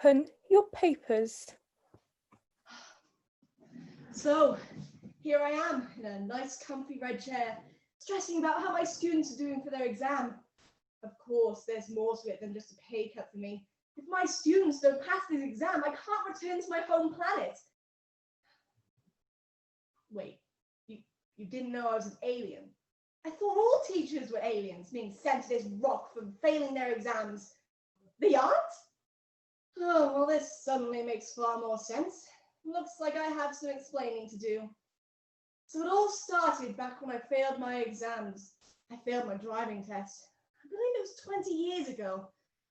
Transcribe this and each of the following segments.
open your papers. So, here I am in a nice comfy red chair, stressing about how my students are doing for their exam. Of course, there's more to it than just a pay cut for me. If my students don't pass this exam, I can't return to my home planet. Wait, you didn't know I was an alien? I thought all teachers were aliens, being sent to this rock for failing their exams. They aren't? Oh, well, this suddenly makes far more sense. Looks like I have some explaining to do. So it all started back when I failed my exams. I failed my driving test. I believe it was 20 years ago.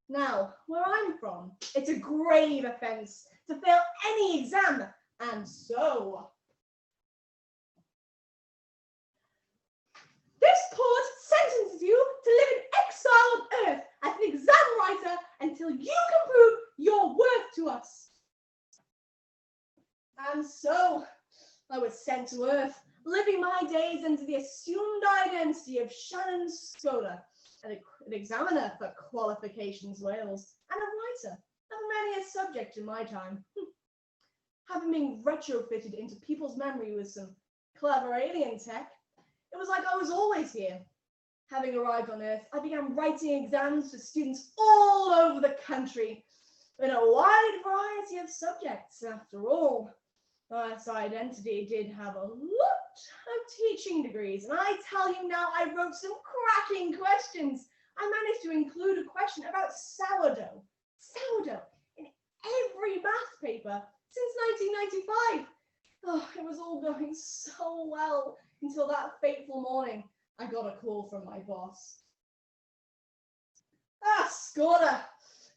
Now, where I'm from, it's a grave offence to fail any exam. And so, this court sentences you to live in exile on Earth as an exam writer until you can prove your worth to us. And so, I was sent to Earth, living my days under the assumed identity of Shannon Skoda, an examiner for Qualifications Wales, and a writer of many a subject in my time. Having been retrofitted into people's memory with some clever alien tech, it was like I was always here. Having arrived on Earth, I began writing exams for students all over the country in a wide variety of subjects. After all, this identity did have a lot of teaching degrees, and I tell you now, I wrote some cracking questions. I managed to include a question about sourdough in every math paper since 1995. Oh, it was all going so well until that fateful morning I got a call from my boss. Skoda,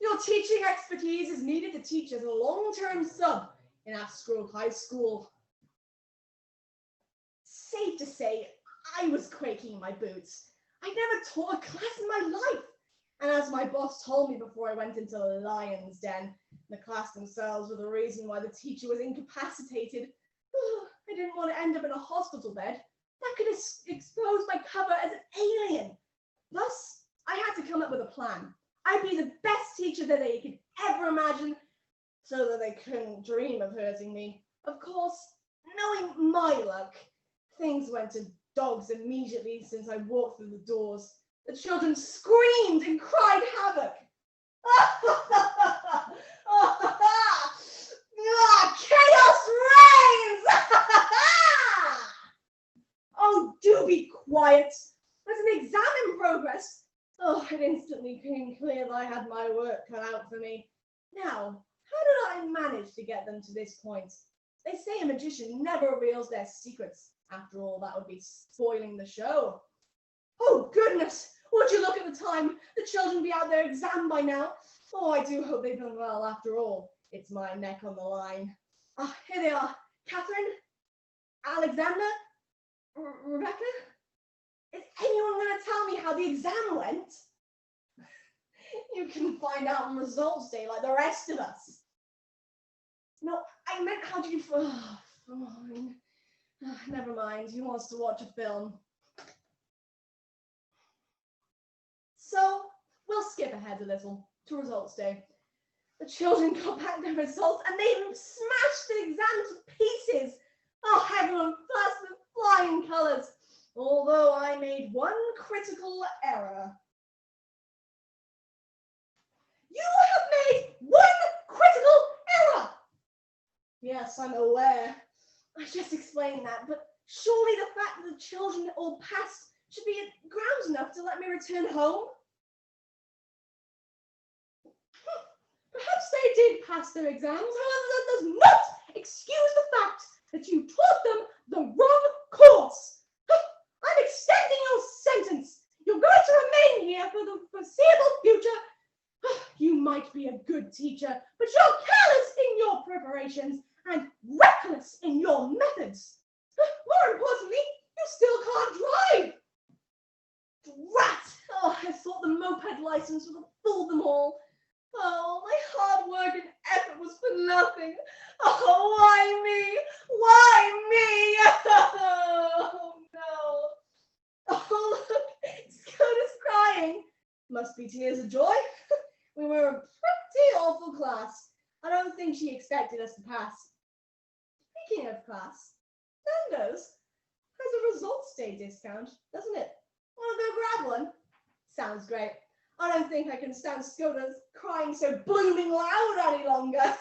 your teaching expertise is needed to teach as a long-term sub in Astro High School. Safe to say, I was quaking in my boots. I'd never taught a class in my life. And as my boss told me before I went into the lion's den, the class themselves were the reason why the teacher was incapacitated. I didn't want to end up in a hospital bed. That could expose my cover as an alien. Thus, I had to come up with a plan. I'd be the best teacher that they could ever imagine, so that they couldn't dream of hurting me. Of course, knowing my luck, things went to dogs immediately since I walked through the doors. The children screamed and cried havoc. Chaos reigns! Oh, do be quiet. There's an exam in progress. Oh, it instantly became clear that I had my work cut out for me. Now, how did I manage to get them to this point? They say a magician never reveals their secrets. After all, that would be spoiling the show. Oh, goodness! Would you look at the time? The children be out their exam by now. Oh, I do hope they've done well after all. It's my neck on the line. Here they are. Catherine? Alexander? Rebecca? Is anyone going to tell me how the exam went? You can find out on results day like the rest of us. No, I meant how did you... fine. Never mind, he wants to watch a film. So, we'll skip ahead a little to results day. The children got back their results and they smashed the exam to pieces. Oh, everyone passed with flying colours, although I made one critical error. You have made one critical error! Yes, I'm aware. I just explained that, but surely the fact that the children all passed should be grounds enough to let me return home. Perhaps they did pass their exams, however, that does not excuse the fact that you taught them the wrong course. I'm extending your sentence. You're going to remain here for the foreseeable future. You might be a good teacher, but you're careless in your preparations and reckless in your methods. More importantly, you still can't drive. Drat! Oh, I thought the moped license would have fooled them all. Oh, my hard work and effort was for nothing. Oh, why me? Why me? Oh, no. Oh, look, Skoda's crying. Must be tears of joy. We were a pretty awful class. I don't think she expected us to pass. Speaking of class, Nando's has a results day discount, doesn't it? Want to go grab one? Sounds great. I don't think I can stand Skoda's crying so blooming loud any longer.